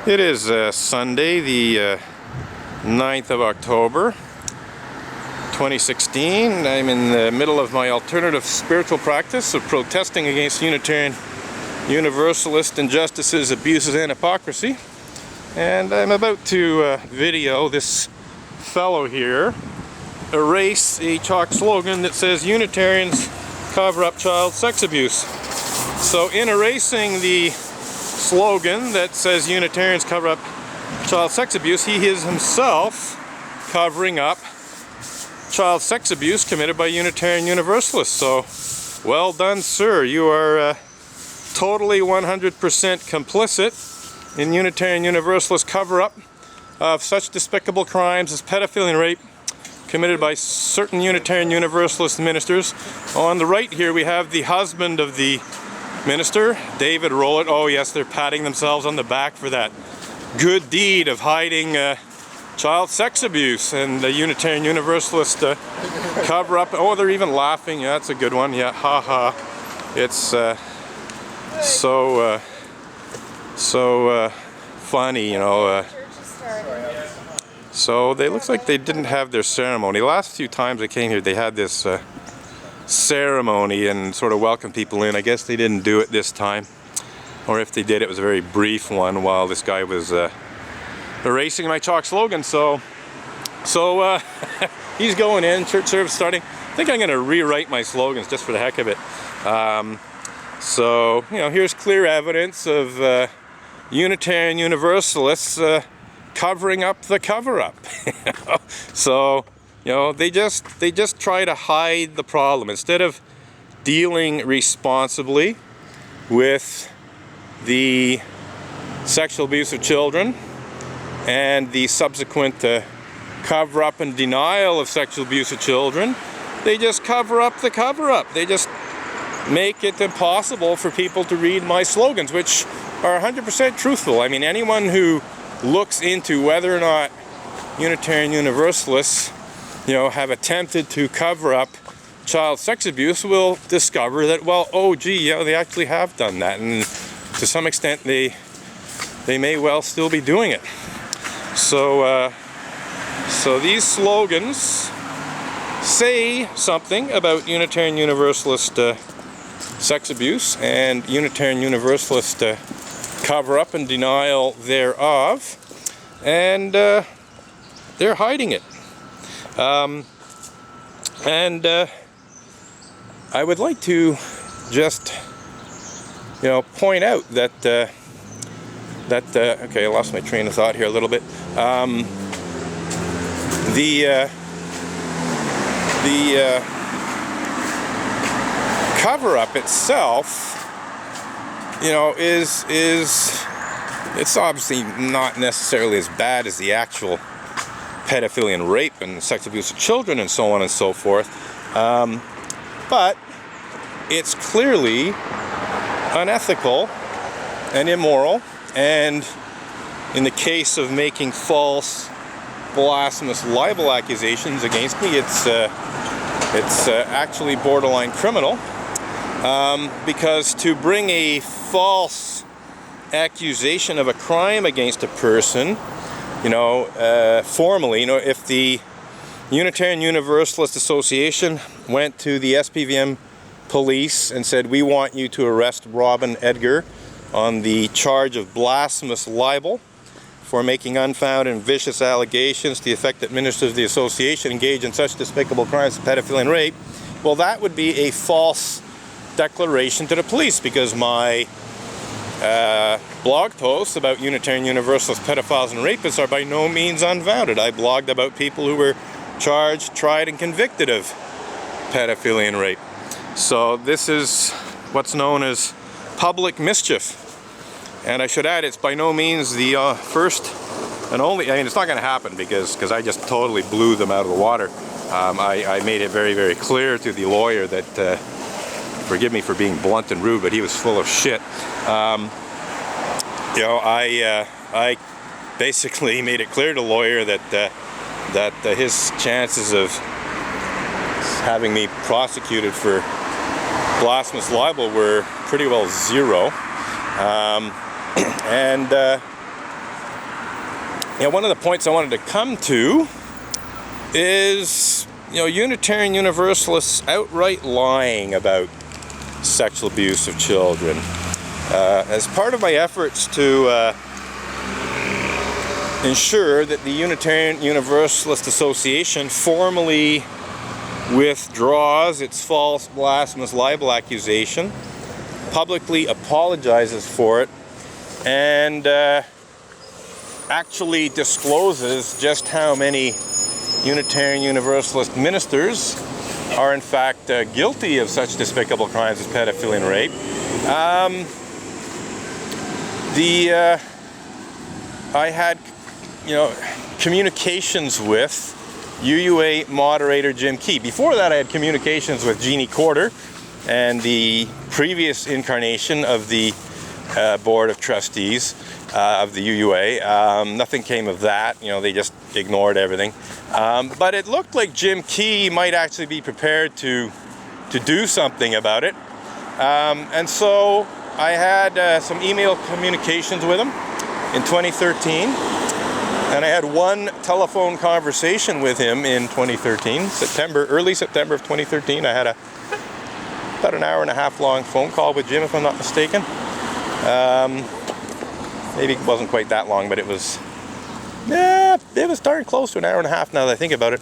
It is Sunday, the 9th of October, 2016. I'm in the middle of my alternative spiritual practice of protesting against Unitarian Universalist injustices, abuses, and hypocrisy. And I'm about to video this fellow here erase a chalk slogan that says Unitarians cover up child sex abuse. So in erasing the slogan that says Unitarians cover up child sex abuse, he is himself covering up child sex abuse committed by Unitarian Universalists. So well done, sir. You are totally 100% complicit in Unitarian Universalist cover-up of such despicable crimes as pedophilia and rape committed by certain Unitarian Universalist ministers. On the right here we have the husband of the minister, David Rowlett. Oh yes, they're patting themselves on the back for that good deed of hiding child sex abuse and the Unitarian Universalist cover up. Oh, they're even laughing. Yeah, that's a good one. Yeah, haha. It's so funny, you know. So they looks like they didn't have their ceremony. Last few times I came here, they had this ceremony and sort of welcomed people in. I guess they didn't do it this time, or if they did, it was a very brief one while this guy was erasing my chalk slogan. So he's going in, church service starting. I think I'm going to rewrite my slogans just for the heck of it. So, you know, here's clear evidence of Unitarian Universalists covering up the cover-up. So, you know, they just try to hide the problem instead of dealing responsibly with the sexual abuse of children and the subsequent cover-up and denial of sexual abuse of children. They just cover up the cover-up. They just make it impossible for people to read my slogans, which are 100% truthful. I mean, anyone who looks into whether or not Unitarian Universalists, you know, have attempted to cover up child sex abuse will discover that, well, oh gee, yeah, they actually have done that, and to some extent they may well still be doing it. So these slogans say something about Unitarian Universalist sex abuse and Unitarian Universalist cover-up and denial thereof, and they're hiding it. I would like to just, you know, point out that okay, I lost my train of thought here a little bit. The cover-up itself, you know, is it's obviously not necessarily as bad as the actual pedophilia and rape and sex abuse of children and so on and so forth, but it's clearly unethical and immoral, and in the case of making false blasphemous libel accusations against me, it's actually borderline criminal, because to bring a false accusation of a crime against a person, you know, formally, you know, if the Unitarian Universalist Association went to the SPVM police and said, we want you to arrest Robin Edgar on the charge of blasphemous libel for making unfounded and vicious allegations to the effect that ministers of the association engage in such despicable crimes as pedophilia and rape, well, that would be a false declaration to the police, because my blog posts about Unitarian Universalist pedophiles and rapists are by no means unfounded. I blogged about people who were charged, tried, and convicted of pedophilia and rape. So this is what's known as public mischief. And I should add, it's by no means the first and only, I mean, it's not going to happen because I just totally blew them out of the water. I made it very, very clear to the lawyer that, forgive me for being blunt and rude, but he was full of shit. You know, I basically made it clear to the lawyer that his chances of having me prosecuted for blasphemous libel were pretty well zero. And one of the points I wanted to come to is, Unitarian Universalists outright lying about sexual abuse of children. As part of my efforts to ensure that the Unitarian Universalist Association formally withdraws its false, blasphemous libel accusation, publicly apologizes for it, and actually discloses just how many Unitarian Universalist ministers are in fact guilty of such despicable crimes as pedophilia and rape. I had communications with UUA moderator Jim Key. Before that, I had communications with Jeannie Corder and the previous incarnation of the Board of Trustees of the UUA. Nothing came of that. They just ignored everything. But it looked like Jim Key might actually be prepared to do something about it. And so I had some email communications with him in 2013. And I had one telephone conversation with him in 2013, early September of 2013. I had about an hour and a half long phone call with Jim, if I'm not mistaken. Maybe it wasn't quite that long, but it was darn close to an hour and a half now that I think about it.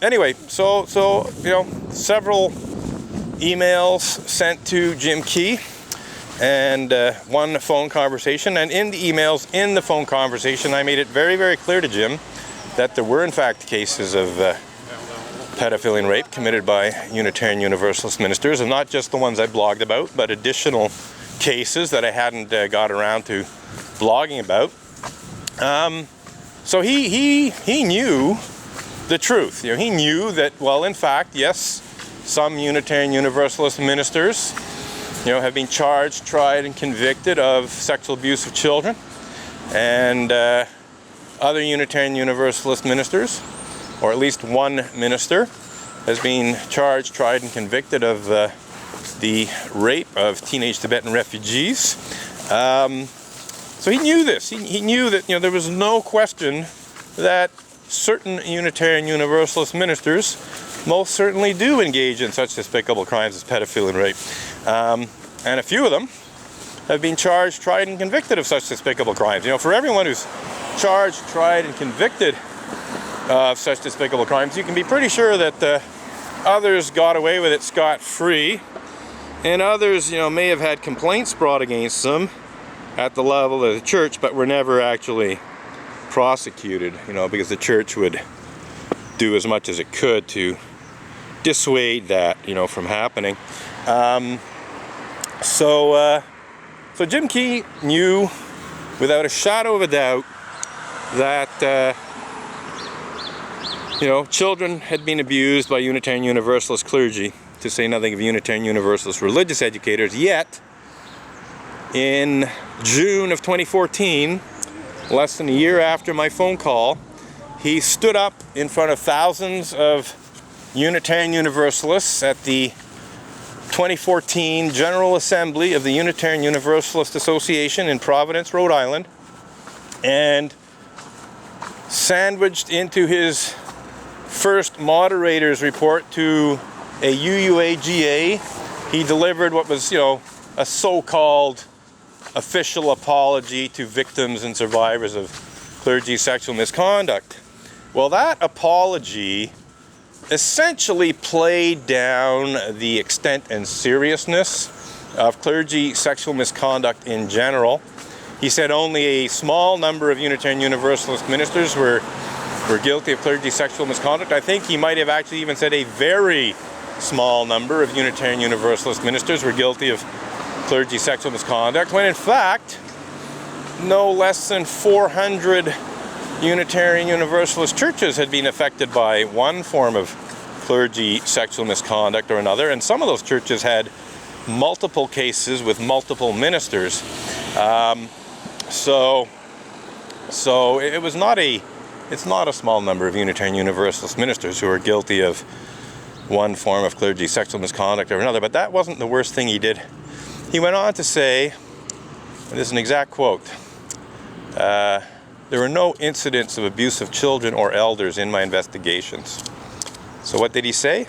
Anyway, so several emails sent to Jim Key, and one phone conversation. And in the emails, in the phone conversation, I made it very, very clear to Jim that there were in fact cases of pedophilia and rape committed by Unitarian Universalist ministers, and not just the ones I blogged about, but additional cases that I hadn't got around to blogging about. So he knew the truth. He knew that, well, in fact, yes, some Unitarian Universalist ministers have been charged, tried, and convicted of sexual abuse of children, and other Unitarian Universalist ministers, or at least one minister, has been charged, tried, and convicted of the rape of teenage Tibetan refugees. So he knew this. He knew that there was no question that certain Unitarian Universalist ministers most certainly do engage in such despicable crimes as pedophilia and rape. And a few of them have been charged, tried, and convicted of such despicable crimes. For everyone who's charged, tried, and convicted of such despicable crimes, you can be pretty sure that others got away with it scot-free, and others, may have had complaints brought against them at the level of the church, but were never actually prosecuted, because the church would do as much as it could to dissuade that, from happening. So Jim Key knew without a shadow of a doubt that children had been abused by Unitarian Universalist clergy, to say nothing of Unitarian Universalist religious educators. Yet in June of 2014, less than a year after my phone call, he stood up in front of thousands of Unitarian Universalists at the 2014 General Assembly of the Unitarian Universalist Association in Providence, Rhode Island, and sandwiched into his first moderator's report to a UUAGA, he delivered what was, a so-called official apology to victims and survivors of clergy sexual misconduct. Well, that apology essentially played down the extent and seriousness of clergy sexual misconduct in general. He said only a small number of Unitarian Universalist ministers were guilty of clergy sexual misconduct. I think he might have actually even said a very small number of Unitarian Universalist ministers were guilty of clergy sexual misconduct, when in fact no less than 400 Unitarian Universalist churches had been affected by one form of clergy sexual misconduct or another, and some of those churches had multiple cases with multiple ministers. So it's not a small number of Unitarian Universalist ministers who are guilty of one form of clergy sexual misconduct or another. But that wasn't the worst thing he did. He went on to say, and this is an exact quote, there there were no incidents of abuse of children or elders in my investigations. So what did he say?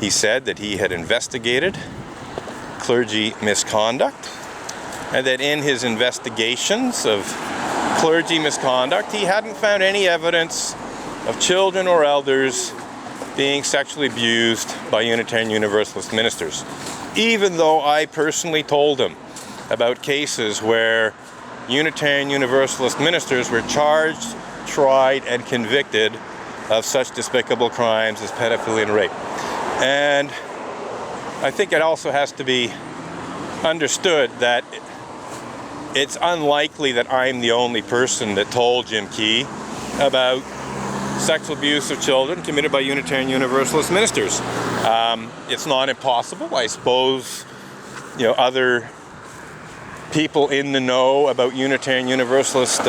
He said that he had investigated clergy misconduct, and that in his investigations of clergy misconduct, he hadn't found any evidence of children or elders being sexually abused by Unitarian Universalist ministers, even though I personally told him about cases where Unitarian Universalist ministers were charged, tried, and convicted of such despicable crimes as pedophilia and rape. And I think it also has to be understood that it's unlikely that I'm the only person that told Jim Key about sexual abuse of children committed by Unitarian Universalist ministers. It's not impossible. I suppose, other people in the know about Unitarian Universalist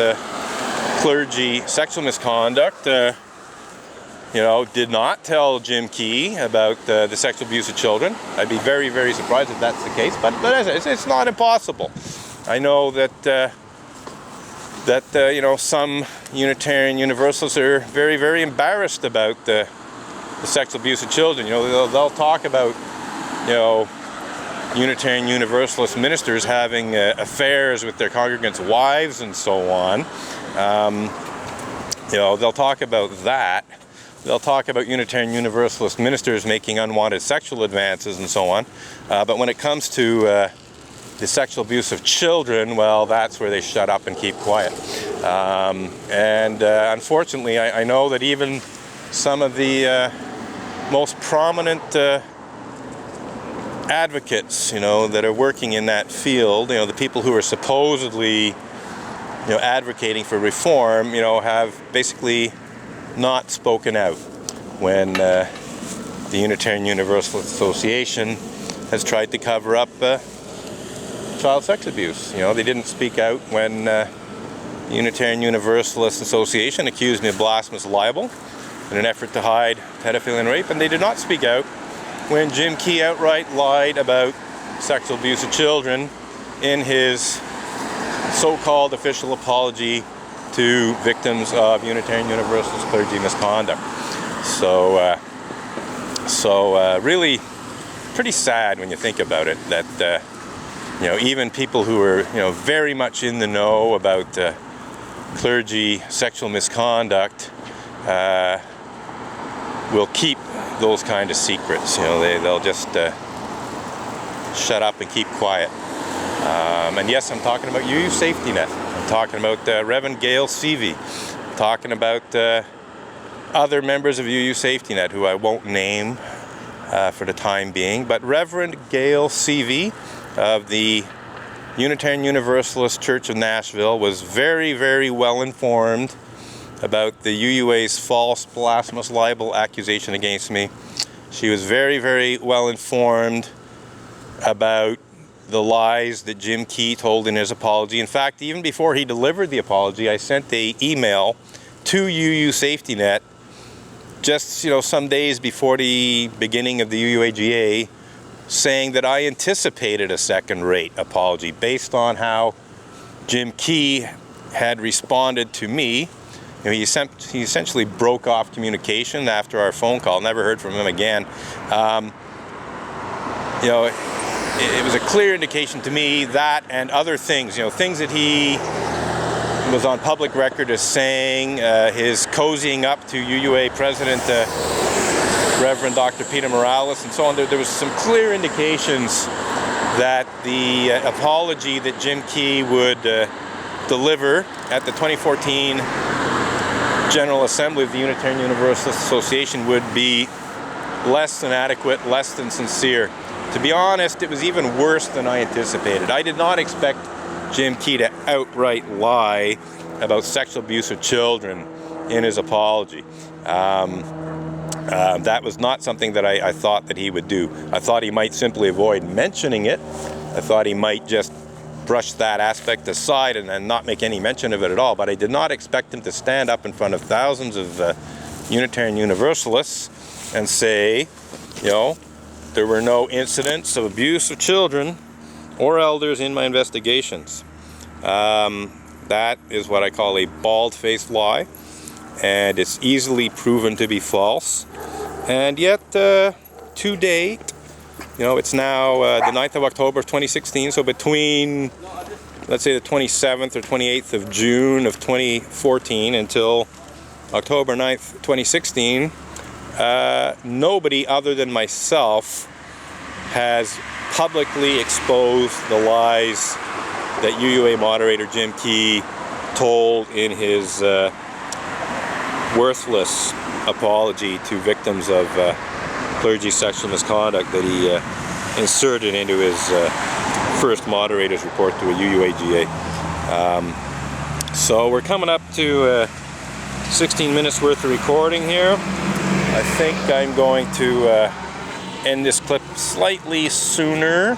clergy sexual misconduct, did not tell Jim Key about the sexual abuse of children. I'd be very, very surprised if that's the case, but it's not impossible. I know that some Unitarian Universalists are very, very embarrassed about the sexual abuse of children. They'll talk about, Unitarian Universalist ministers having affairs with their congregants' wives and so on. They'll talk about that. They'll talk about Unitarian Universalist ministers making unwanted sexual advances and so on. But when it comes to the sexual abuse of children, well, that's where they shut up and keep quiet. Unfortunately, I know that even some of the most prominent advocates, that are working in that field, the people who are supposedly, advocating for reform, have basically not spoken out when the Unitarian Universalist Association has tried to cover up child sex abuse. They didn't speak out when the Unitarian Universalist Association accused me of blasphemous libel in an effort to hide pedophilia and rape, and they did not speak out when Jim Key outright lied about sexual abuse of children in his so-called official apology to victims of Unitarian Universalist clergy misconduct. So really pretty sad when you think about it that even people who are very much in the know about clergy sexual misconduct will keep those kind of secrets. They'll just shut up and keep quiet. And yes, I'm talking about UU Safety Net. I'm talking about Reverend Gail Seavey. I'm talking about other members of UU Safety Net who I won't name for the time being. But Reverend Gail Seavey of the Unitarian Universalist Church of Nashville was very, very well informed about the UUA's false blasphemous libel accusation against me. She was very, very well informed about the lies that Jim Key told in his apology. In fact, even before he delivered the apology, I sent an email to UU Safety Net just some days before the beginning of the UUAGA, saying that I anticipated a second-rate apology based on how Jim Key had responded to me. He essentially broke off communication after our phone call. Never heard from him again. It was a clear indication to me, that and other things, things that he was on public record as saying, his cozying up to UUA President Reverend Dr. Peter Morales and so on. There was some clear indications that the apology that Jim Key would deliver at the 2014 General Assembly of the Unitarian Universalist Association would be less than adequate, less than sincere. To be honest, it was even worse than I anticipated. I did not expect Jim Key to outright lie about sexual abuse of children in his apology. That was not something that I thought that he would do. I thought he might simply avoid mentioning it. I thought he might just brush that aspect aside and not make any mention of it at all. But I did not expect him to stand up in front of thousands of Unitarian Universalists and say, there were no incidents of abuse of children or elders in my investigations. That is what I call a bald-faced lie, and it's easily proven to be false. And yet, to date, it's now the 9th of October of 2016, so between, let's say, the 27th or 28th of June of 2014 until October 9th, 2016, nobody other than myself has publicly exposed the lies that UUA moderator Jim Key told in his worthless apology to victims of clergy sexual misconduct that he inserted into his first moderator's report to a UUAGA. So we're coming up to 16 minutes worth of recording here. I think I'm going to end this clip slightly sooner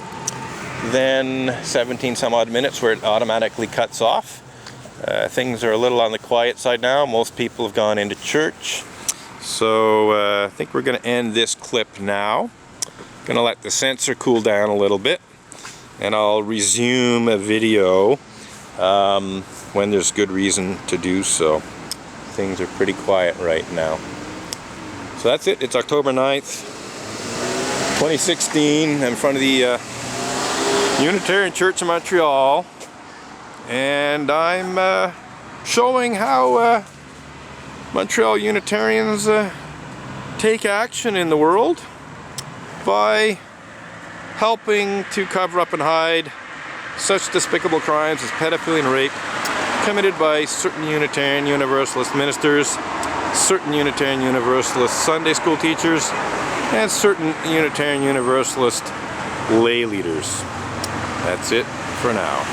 than 17 some odd minutes where it automatically cuts off. Things are a little on the quiet side now. Most people have gone into church. So I think we're going to end this clip now. Going to let the sensor cool down a little bit, and I'll resume a video when there's good reason to do so. Things are pretty quiet right now. So that's it. It's October 9th, 2016. I'm in front of the Unitarian Church in Montreal, and I'm showing how Montreal Unitarians take action in the world by helping to cover up and hide such despicable crimes as pedophilia and rape committed by certain Unitarian Universalist ministers, certain Unitarian Universalist Sunday school teachers, and certain Unitarian Universalist lay leaders. That's it for now.